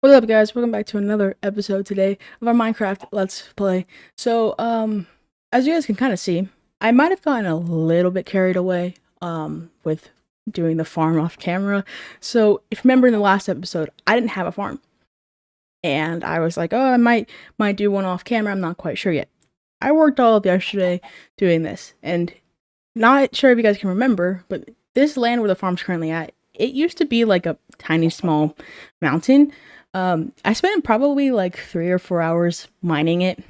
What's up, guys? Welcome back to another episode today of our Minecraft Let's Play. So, as you guys can kind of see, I might have gotten a little bit carried away, with doing the farm off camera. So, if you remember in the last episode, I didn't have a farm, and I was like, oh, I might do one off camera. I'm not quite sure yet. I worked all of yesterday doing this, and not sure if you guys can remember, but this land where the farm's currently at, it used to be like a tiny small mountain. I spent probably like 3 or 4 hours mining it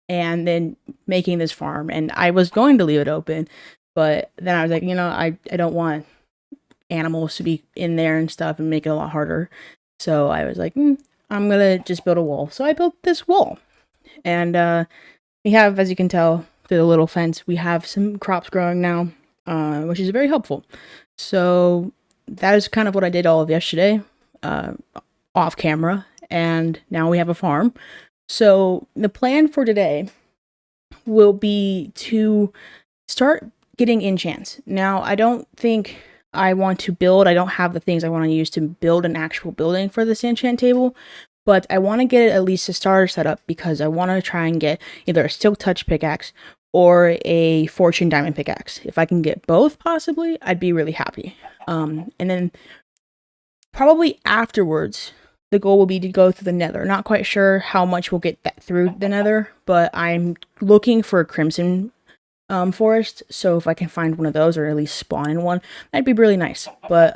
and then making this farm. And I was going to leave it open, but then I was like, I don't want animals to be in there and stuff and make it a lot harder. So I was like, I'm gonna just build a wall. So I built this wall, and we have, as you can tell through the little fence, we have some crops growing now, which is very helpful. So that is kind of what I did all of yesterday. Off camera, and now we have a farm. So the plan for today will be to start getting enchants. Now, I don't think I want to build, I don't have the things I want to use to build an actual building for this enchant table, but I want to get at least a starter set up because I want to try and get either a silk touch pickaxe or a fortune diamond pickaxe. If I can get both, possibly, I'd be really happy. And then probably afterwards, the goal will be to go through the Nether. Not quite sure how much we'll get that through the Nether, but I'm looking for a crimson forest. So if I can find one of those, or at least spawn in one, that'd be really nice. But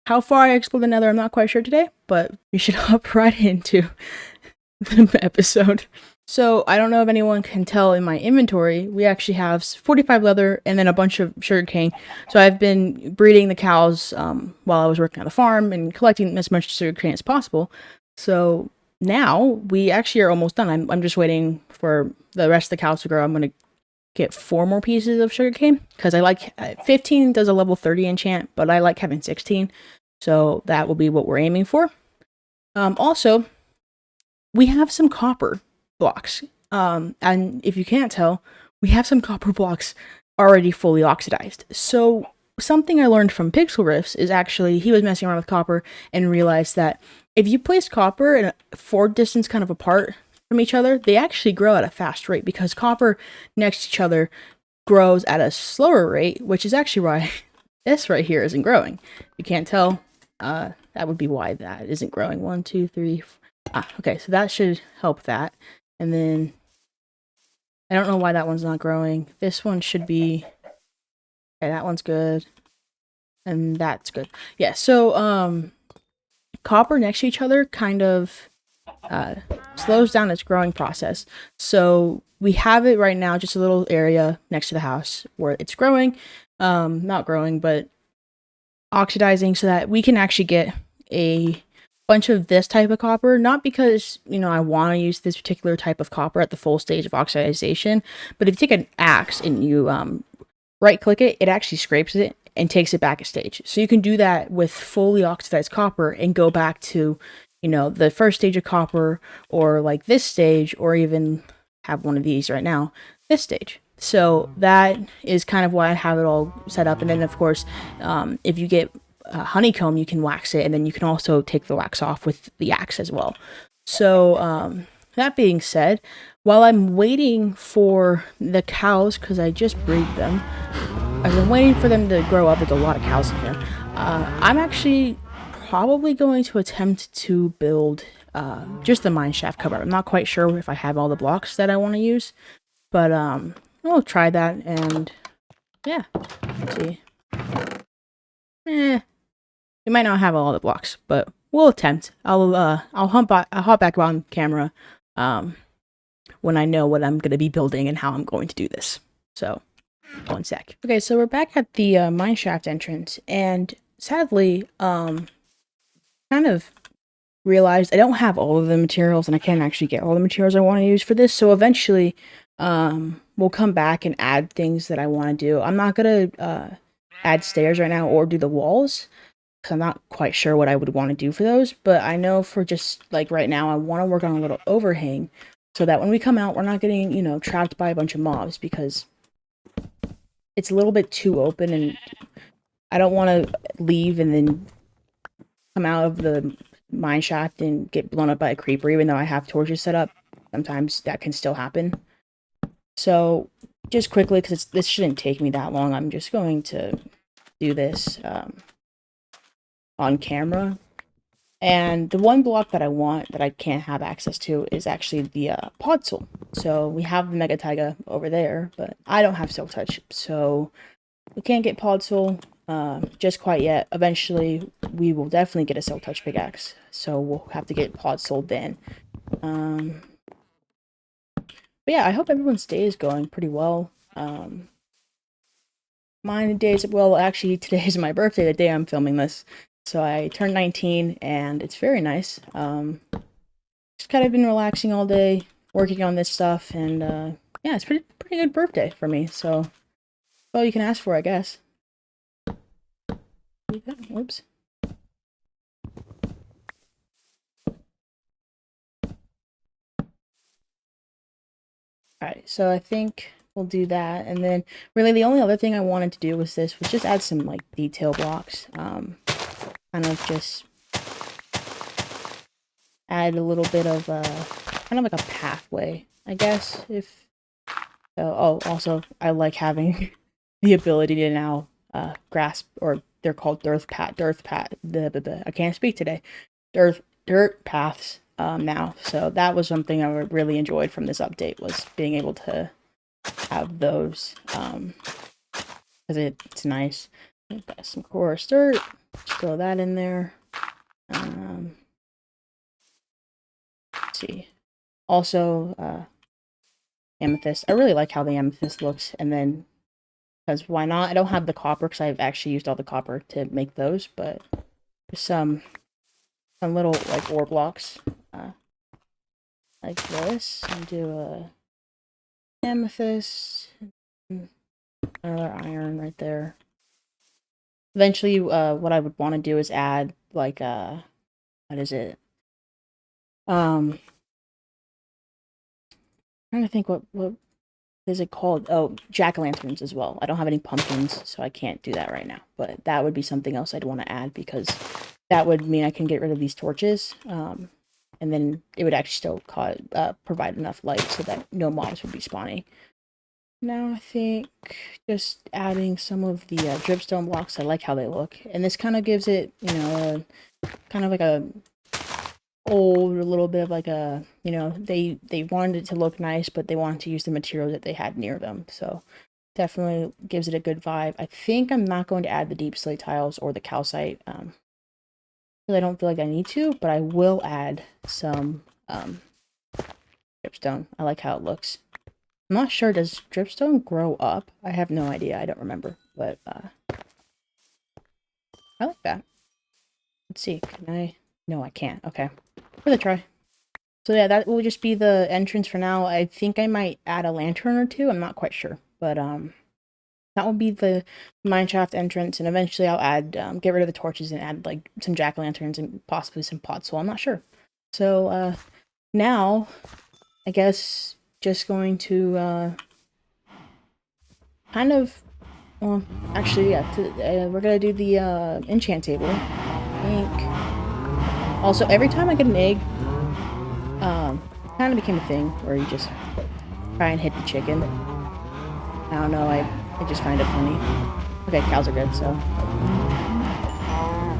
how far I explore the Nether, I'm not quite sure today. But we should hop right into the episode. So I don't know if anyone can tell in my inventory, we actually have 45 leather and then a bunch of sugarcane. So I've been breeding the cows while I was working on the farm and collecting as much sugarcane as possible. So now we actually are almost done. I'm just waiting for the rest of the cows to grow. I'm going to get 4 more pieces of sugarcane because I like 15 does a level 30 enchant, but I like having 16. So that will be what we're aiming for. Also, we have some copper blocks. And if you can't tell, we have some copper blocks already fully oxidized. So something I learned from Pixel Riffs is actually he was messing around with copper and realized that if you place copper in a 4 distance kind of apart from each other, they actually grow at a fast rate because copper next to each other grows at a slower rate, which is actually why this right here isn't growing. You can't tell. That would be why that isn't growing. 1, 2, 3. Okay, so that should help that. And then I don't know why that one's not growing. This one should be okay, that one's good. And that's good. Yeah, so copper next to each other kind of slows down its growing process. So we have it right now, just a little area next to the house where it's growing. Not growing, but oxidizing so that we can actually get a bunch of this type of copper, not because, I want to use this particular type of copper at the full stage of oxidization, but if you take an axe and you right click it, it actually scrapes it and takes it back a stage. So you can do that with fully oxidized copper and go back to, the first stage of copper, or like this stage, or even have one of these right now, this stage. So that is kind of why I have it all set up. And then, of course, if you get honeycomb, you can wax it, and then you can also take the wax off with the axe as well. So that being said, while I'm waiting for the cows, because I just breed them, as I'm waiting for them to grow up, there's a lot of cows in here. I'm actually probably going to attempt to build just the mine shaft cover. I'm not quite sure if I have all the blocks that I want to use, but I'll try that, and yeah, let's see. We might not have all the blocks, but we'll attempt. I'll hop back on camera when I know what I'm going to be building and how I'm going to do this. So, one sec. Okay, so we're back at the mineshaft entrance, and sadly, kind of realized I don't have all of the materials, and I can't actually get all the materials I want to use for this. So eventually, we'll come back and add things that I want to do. I'm not gonna add stairs right now or do the walls, because I'm not quite sure what I would want to do for those, but I know for just like right now, I want to work on a little overhang so that when we come out, we're not getting, trapped by a bunch of mobs, because it's a little bit too open and I don't want to leave and then come out of the mine shaft and get blown up by a creeper, even though I have torches set up. Sometimes that can still happen. So just quickly, because this shouldn't take me that long, I'm just going to do this on camera. And the one block that I want that I can't have access to is actually the podzol. So we have the Mega Taiga over there, but I don't have Silk Touch, so we can't get podzol just quite yet. Eventually, we will definitely get a Silk Touch pickaxe, so we'll have to get podzol then. But yeah, I hope everyone's day is going pretty well. Mine days, well, actually, today is my birthday, the day I'm filming this. So I turned 19, and it's very nice. Just kind of been relaxing all day, working on this stuff, and yeah, it's pretty good birthday for me. So, all you can ask for, I guess. Whoops. Alright, so I think we'll do that, and then really the only other thing I wanted to do was just add some like detail blocks. Kind of just add a little bit of kind of like a pathway, I guess. If oh, also I like having the ability to now grasp, or they're called dirt path. I can't speak today. Dirt paths now. So that was something I really enjoyed from this update, was being able to have those because it's nice. Got some coarse dirt. Throw that in there. Let's see. Also, amethyst. I really like how the amethyst looks, and then because why not? I don't have the copper because I've actually used all the copper to make those, but there's some little like ore blocks like this, and do a amethyst, another iron right there. Eventually, what I would want to do is add like what is it? Trying to think what is it called? Oh, jack-o'-lanterns as well. I don't have any pumpkins, so I can't do that right now. But that would be something else I'd want to add, because that would mean I can get rid of these torches. And then it would actually still provide enough light so that no mobs would be spawning. Now I think just adding some of the dripstone blocks. I like how they look. And this kind of gives it, you know, kind of like a old, a little bit of like a, you know, they wanted it to look nice, but they wanted to use the materials that they had near them. So definitely gives it a good vibe. I think I'm not going to add the deep slate tiles or the calcite, because I don't feel like I need to, but I will add some dripstone. I like how it looks. I'm not sure, does dripstone grow up? I have no idea, I don't remember, but I like that. Let's see, can I? No, I can't. Okay, worth a try. So yeah, that will just be the entrance for now. I think I might add a lantern or two. I'm not quite sure, but that will be the mineshaft entrance, and eventually I'll add get rid of the torches and add like some jack-o'-lanterns and possibly some pots. So I'm not sure. So now I guess just going to kind of, well, actually yeah, we're gonna do the enchant table. I think. Also, every time I get an egg, kind of became a thing where you just try and hit the chicken. I don't know, I just find it funny. Okay, cows are good, so.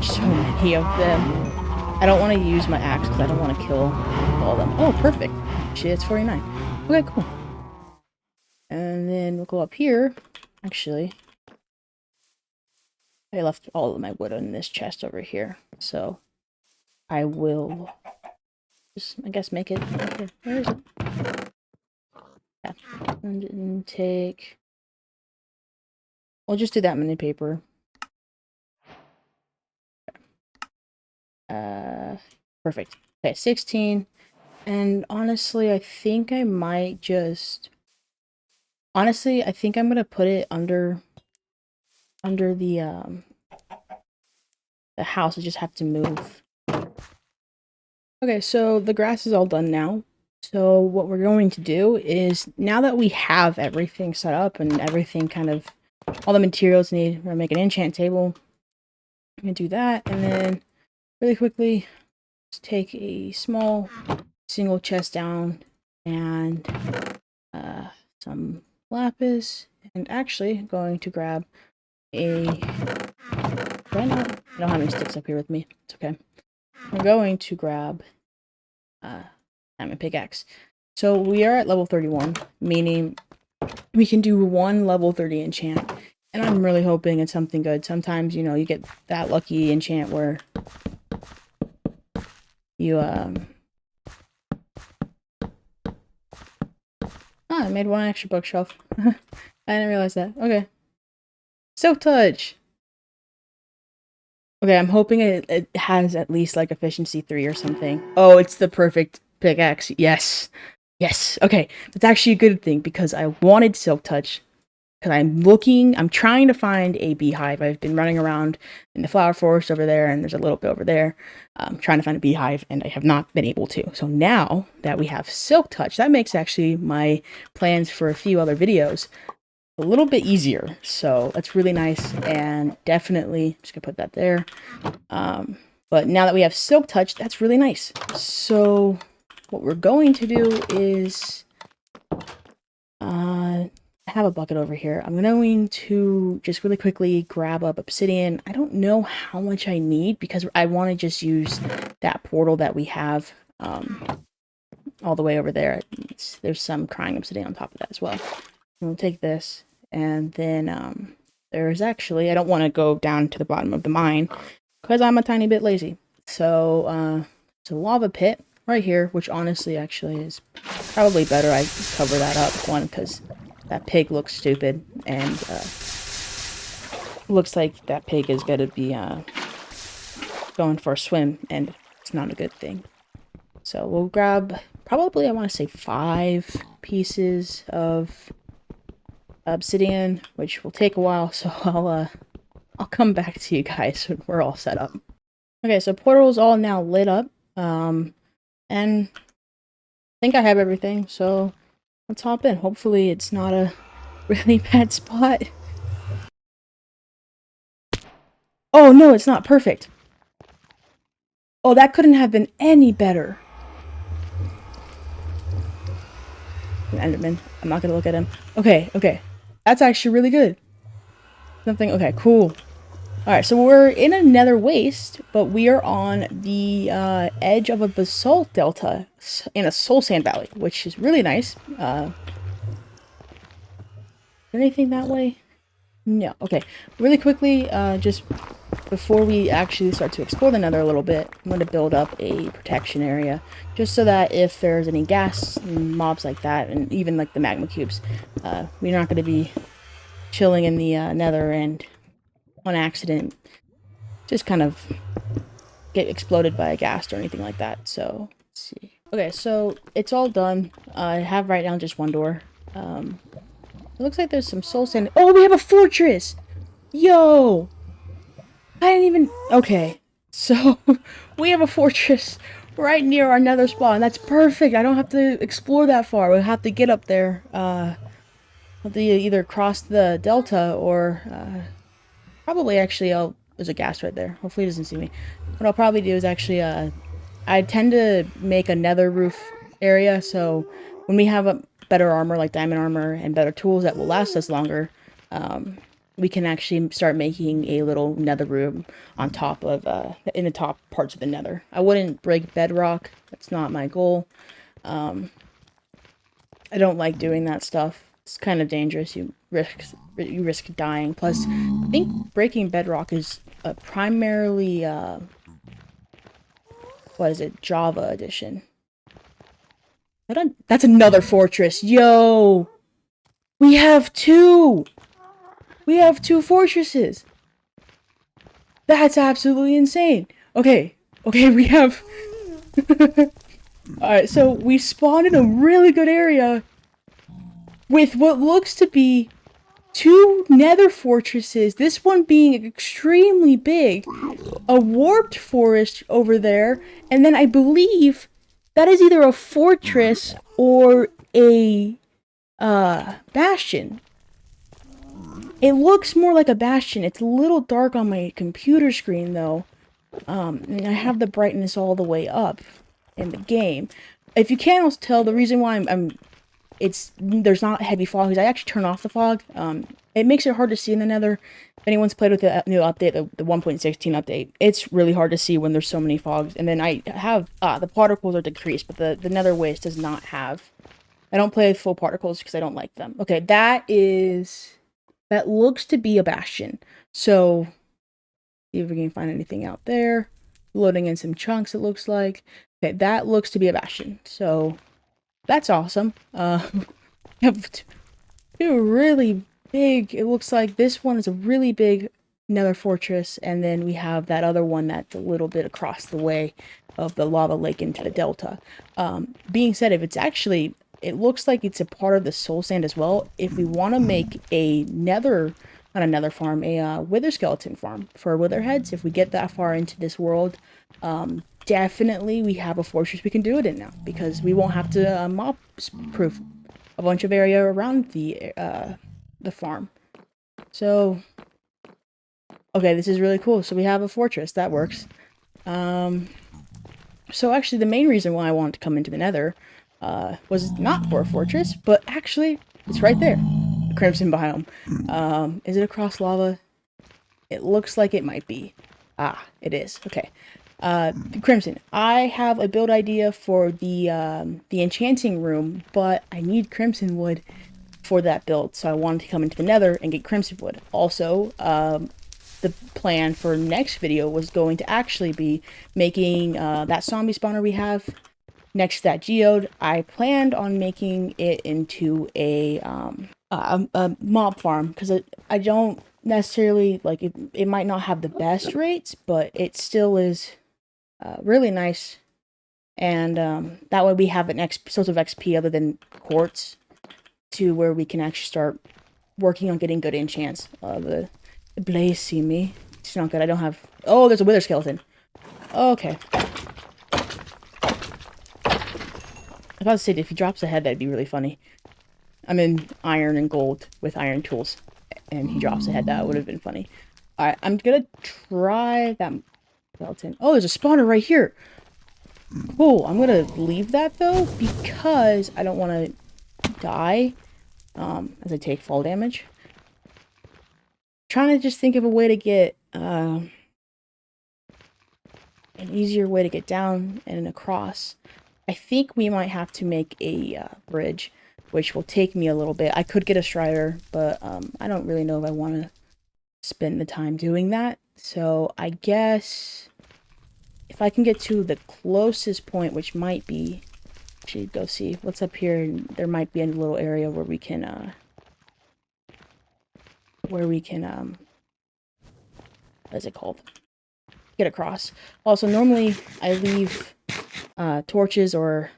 So many of them. I don't want to use my axe because I don't want to kill all of them. Oh, perfect. Shit, it's 49. Okay, cool. And then we'll go up here. Actually, I left all of my wood in this chest over here, so I will just, I guess, make it. Okay, where is it? Yeah, and take. We'll just do that many paper. Perfect. Okay, 16. And honestly, I think I might just. Honestly, I think I'm gonna put it under the house. I just have to move. Okay, so the grass is all done now. So what we're going to do is, now that we have everything set up and everything kind of, all the materials needed, we're gonna make an enchant table. I'm gonna do that, and then really quickly, Let's take a small single chest down and some lapis, and actually going to grab a... I don't have any sticks up here with me. It's okay. I'm going to grab diamond pickaxe. So we are at level 31, meaning we can do one level 30 enchant. And I'm really hoping it's something good. Sometimes, you know, you get that lucky enchant where you, I made one extra bookshelf. I didn't realize that. Okay. Silk Touch! Okay, I'm hoping it has at least, like, efficiency 3 or something. Oh, it's the perfect pickaxe. Yes. Yes. Okay, that's actually a good thing, because I wanted Silk Touch. Because I'm trying to find a beehive. I've been running around in the flower forest over there, and there's a little bit over there, trying to find a beehive, and I have not been able to. So now that we have Silk Touch, that makes actually my plans for a few other videos a little bit easier. So that's really nice, and definitely just gonna put that there. But now that we have Silk Touch, that's really nice. So what we're going to do is I have a bucket over here. I'm going to just really quickly grab up obsidian. I don't know how much I need because I want to just use that portal that we have all the way over there. There's some crying obsidian on top of that as well. We'll take this, and then there's actually, I don't want to go down to the bottom of the mine because I'm a tiny bit lazy. So it's a lava pit right here, which honestly actually is probably better I cover that up. One, because that pig looks stupid, and looks like that pig is going to be going for a swim, and it's not a good thing. So we'll grab probably, I want to say 5 pieces of obsidian, which will take a while, so I'll come back to you guys when we're all set up. Okay, so portal's all now lit up, and I think I have everything, so let's hop in. Hopefully it's not a really bad spot. Oh no, it's not perfect. Oh, that couldn't have been any better. Enderman. I'm not gonna look at him. Okay, okay. That's actually really good. Something, okay, cool. Alright, so we're in a nether waste, but we are on the edge of a basalt delta in a soul sand valley, which is really nice. Anything that way? No. Okay. Really quickly, just before we actually start to explore the nether a little bit, I'm going to build up a protection area, just so that if there's any gas mobs like that, and even like the magma cubes, we're not going to be chilling in the nether and on accident just kind of get exploded by a ghast or anything like that. So, let's see. Okay, so it's all done. I have right now just one door. It looks like there's some soul sand. Oh, we have a fortress! Yo! I didn't even... Okay. So, we have a fortress right near our nether spawn. That's perfect. I don't have to explore that far. We'll have to get up there. Have to either cross the delta or... probably actually there's a ghast right there. Hopefully he doesn't see me. What I'll probably do is actually... I tend to make a nether roof area, so when we have a better armor, like diamond armor, and better tools that will last us longer, we can actually start making a little nether room on top of, in the top parts of the nether. I wouldn't break bedrock. That's not my goal. I don't like doing that stuff. It's kind of dangerous. You risk dying. Plus, I think breaking bedrock is primarily, what is it? Java edition. That's another fortress. Yo! We have 2! We have 2 fortresses! That's absolutely insane! Okay. Okay, we have... Alright, so we spawned in a really good area with what looks to be 2 nether fortresses. This one being extremely big. A warped forest over there. And then I believe that is either a fortress or a bastion. It looks more like a bastion. It's a little dark on my computer screen though. And I have the brightness all the way up in the game. If you can't also tell, the reason why there's not heavy fog is I actually turn off the fog. It makes it hard to see in the Nether. If anyone's played with the new update, the 1.16 update, it's really hard to see when there's so many fogs. And then I have the particles are decreased, but the Nether waste does not have. I don't play full particles because I don't like them. Okay, that looks to be a bastion. So see if we can find anything out there. Loading in some chunks, it looks like. Okay, that looks to be a bastion. So that's awesome. Have two really big, it looks like this one is a really big nether fortress, and then we have that other one that's a little bit across the way of the lava lake into the delta. Being said, if it's actually, it looks like it's a part of the soul sand as well. If we want to make a nether, not a nether farm, a wither skeleton farm for wither heads, if we get that far into this world, definitely we have a fortress we can do it in now, because we won't have to mob proof a bunch of area around the farm. So okay, this is really cool. So we have a fortress that works. So actually the main reason why I wanted to come into the Nether was not for a fortress, but actually it's right there, the Crimson biome. Is it across lava? It looks like it might be. Ah, it is. Okay. Crimson. I have a build idea for the enchanting room, but I need crimson wood for that build, so I wanted to come into the Nether and get crimson wood. Also, the plan for next video was going to actually be making that zombie spawner we have next to that geode. I planned on making it into a mob farm, because I don't necessarily like it. It might not have the best rates, but it still is really nice, and that way we have an source of XP other than quartz, to where we can actually start working on getting good enchants. The blaze see me. It's not good. I don't have. Oh, there's a wither skeleton. Okay. I was about to say, if he drops a head, that'd be really funny. I'm in iron and gold with iron tools, and he drops a head. That would have been funny. Alright, I'm gonna try that skeleton. Oh, there's a spawner right here. Cool. I'm gonna leave that though, because I don't want to die as I take fall damage. Trying to just think of a way to get an easier way to get down and across. I think we might have to make a bridge, which will take me a little bit. I could get a strider, but I don't really know if I want to spend the time doing that. So I guess if I can get to the closest point, which might be, actually go see what's up here. There might be a little area where we can what is it called? Get across. Also, normally I leave torches, or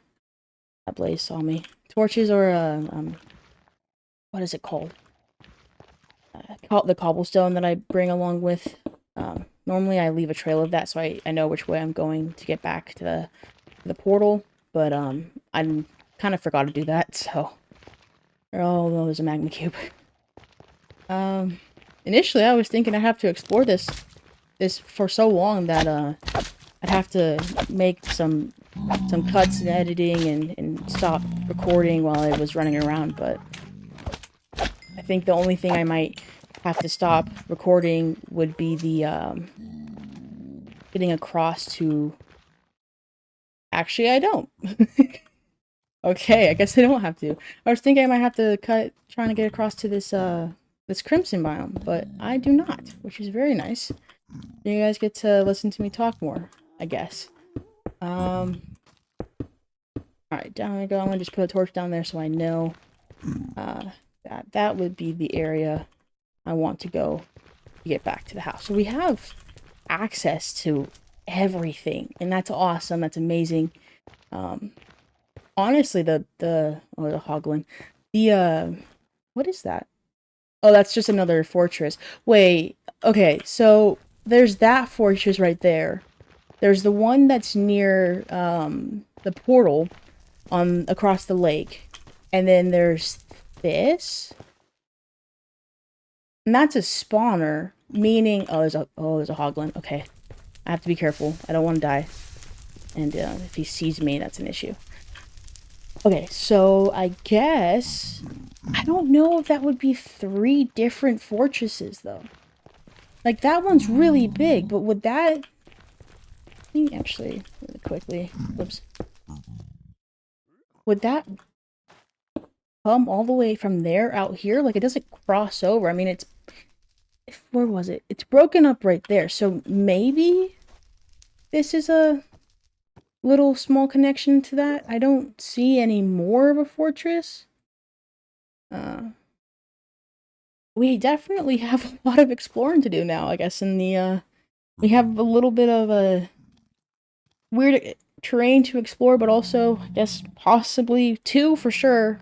that blaze saw me. Torches, or what is it called? The cobblestone that I bring along with. Normally I leave a trail of that, so I know which way I'm going to get back to the portal. But I kind of forgot to do that, so. Oh no, there's a magma cube. Initially I was thinking I'd have to explore this for so long that I'd have to make some cuts and editing and stop recording while I was running around, but I think the only thing I might have to stop recording would be the getting across to. Actually, I don't. Okay, I guess I don't have to. I was thinking I might have to cut trying to get across to this crimson biome, but I do not, which is very nice. You guys get to listen to me talk more, I guess. Alright, down we go. I'm gonna just put a torch down there so I know that would be the area I want to go to get back to the house. So we have access to everything, and that's awesome. That's amazing. Honestly, the hoglin. What is that? Oh, that's just another fortress. Wait, okay, so there's that fortress right there. There's the one that's near the portal across the lake. And then there's this. And that's a spawner, meaning there's a hoglin. Okay. I have to be careful. I don't want to die. And if he sees me, that's an issue. Okay, so I guess... I don't know if that would be 3 different fortresses, though. Like, that one's really big, but would that... Let me actually, really quickly... Whoops. Would that come all the way from there out here? Like, it doesn't cross over. I mean, it's... Where was it? It's broken up right there, so maybe this is a little small connection to that. I don't see any more of a fortress. We definitely have a lot of exploring to do now, I guess, in the, we have a little bit of a weird terrain to explore, but also, I guess, possibly 2 for sure,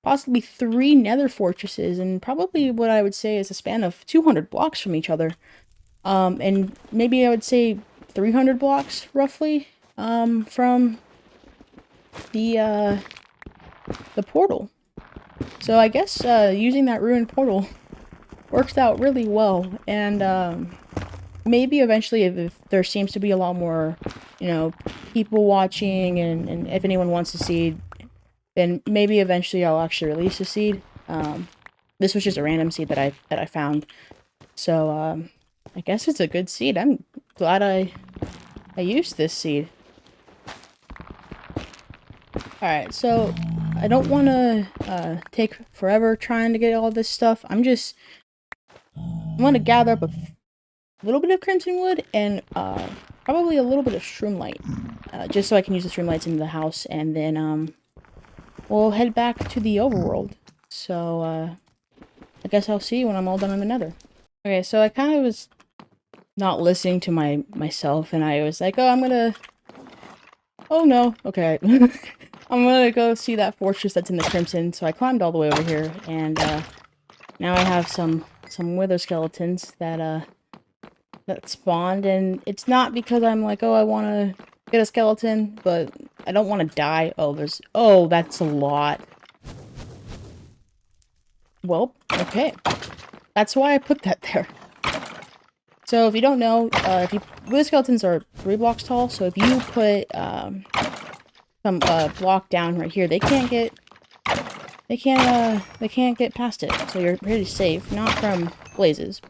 possibly 3 nether fortresses, and probably what I would say is a span of 200 blocks from each other. And maybe I would say 300 blocks, roughly, from the portal. So I guess, using that ruined portal worked out really well, and, maybe eventually if there seems to be a lot more, you know, people watching, and if anyone wants a seed, then maybe eventually I'll actually release a seed. This was just a random seed that I found. So, I guess it's a good seed. I'm glad I used this seed. Alright, so I don't want to take forever trying to get all this stuff. I want to gather up a little bit of crimson wood and probably a little bit of shroomlight, just so I can use the shroomlights in the house, and then we'll head back to the overworld. So I guess I'll see you when I'm all done in the nether. Okay, so I kind of was not listening to myself, and I was like, oh, oh no, okay. I'm gonna go see that fortress that's in the crimson. So I climbed all the way over here, and now I have some wither skeletons that spawned, and it's not because I'm like, oh, I want to get a skeleton, but I don't want to die. Oh, that's a lot. Well, okay. That's why I put that there. So if you don't know, wither skeletons are 3 blocks tall, so if you put some block down right here, they can't get past it. So you're pretty safe, not from blazes,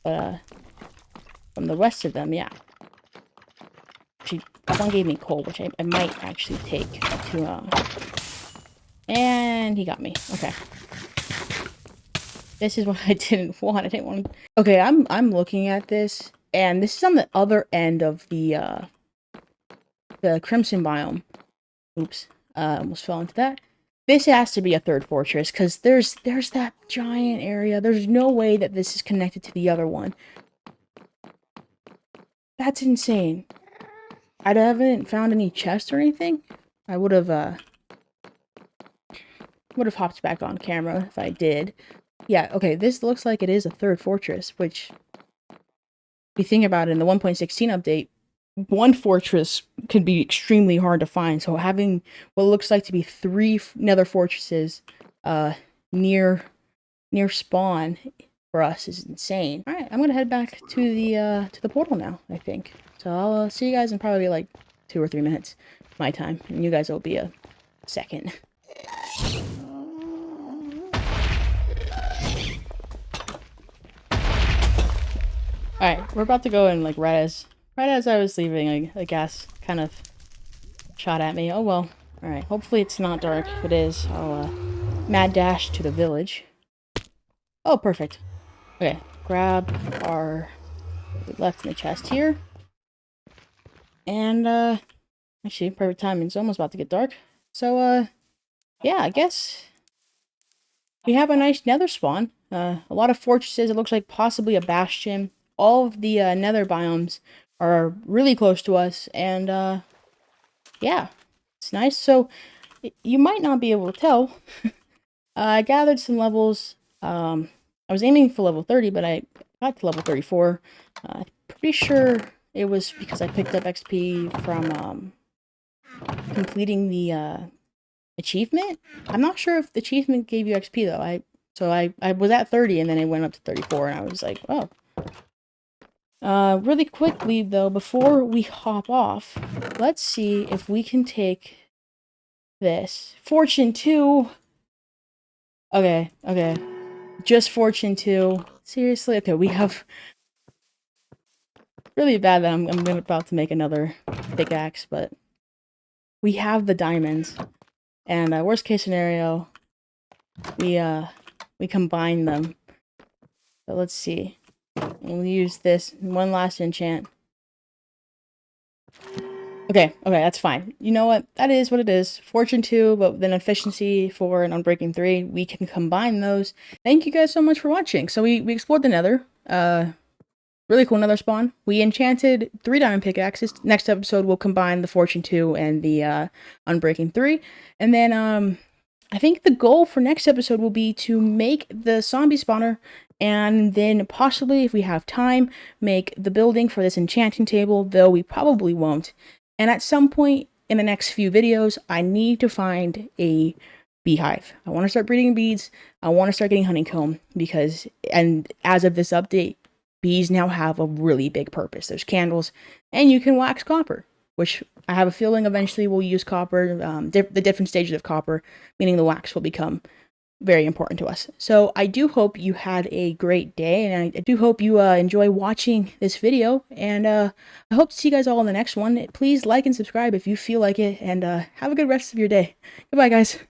but from the rest of them, yeah. One gave me coal, which I might actually take to, and he got me. Okay. This is what I didn't want. I didn't want to... Okay, I'm looking at this, and this is on the other end of the crimson biome. Oops. Almost fell into that. This has to be a 3rd fortress, because there's that giant area. There's no way that this is connected to the other one. That's insane. I haven't found any chests or anything. I would have hopped back on camera if I did. Yeah, okay, this looks like it is a 3rd fortress, which, if you think about it, in the 1.16 update, 1 fortress could be extremely hard to find, so having what looks like to be 3 nether fortresses near spawn for us is insane. Alright, I'm gonna head back to the portal now, I think. So I'll see you guys in probably like 2 or 3 minutes, my time, and you guys will be a second. Alright, we're about to go in, like, right as I was leaving, a gas kind of shot at me. Oh well. Alright, hopefully it's not dark. If it is, I'll mad dash to the village. Oh, perfect. Okay, grab our... what we left in the chest here. And, actually, perfect timing. It's almost about to get dark. So, yeah, I guess we have a nice nether spawn. A lot of fortresses. It looks like possibly a bastion. All of the nether biomes are really close to us, and yeah, it's nice. So you might not be able to tell. I gathered some levels. I was aiming for level 30, but I got to level 34. Pretty sure it was because I picked up XP from completing the achievement. I'm not sure if the achievement gave you XP though. So I was at 30, and then it went up to 34, and I was like, oh. Really quickly though, before we hop off, let's see if we can take this. Fortune 2. Okay, okay. Just Fortune 2. Seriously? Okay, we have... Really bad that I'm about to make another pickaxe, but... We have the diamonds. And, worst case scenario, we combine them. But let's see. We'll use this one last enchant. Okay, that's fine. You know what? That is what it is. Fortune 2, but then efficiency for an Unbreaking 3. We can combine those. Thank you guys so much for watching. So we explored the Nether. Really cool Nether spawn. We enchanted 3 diamond pickaxes. Next episode, we'll combine the Fortune 2 and the Unbreaking 3. And then, I think the goal for next episode will be to make the zombie spawner, and then possibly, if we have time, make the building for this enchanting table, though we probably won't. And at some point in the next few videos, I need to find a beehive. I want to start breeding bees. I want to start getting honeycomb because, and as of this update, bees now have a really big purpose. There's candles, and you can wax copper, which I have a feeling eventually we'll use copper. The different stages of copper, meaning the wax, will become very important to us. So I do hope you had a great day, and I do hope you enjoy watching this video, and I hope to see you guys all in the next one. Please like and subscribe if you feel like it, and have a good rest of your day. Goodbye, guys.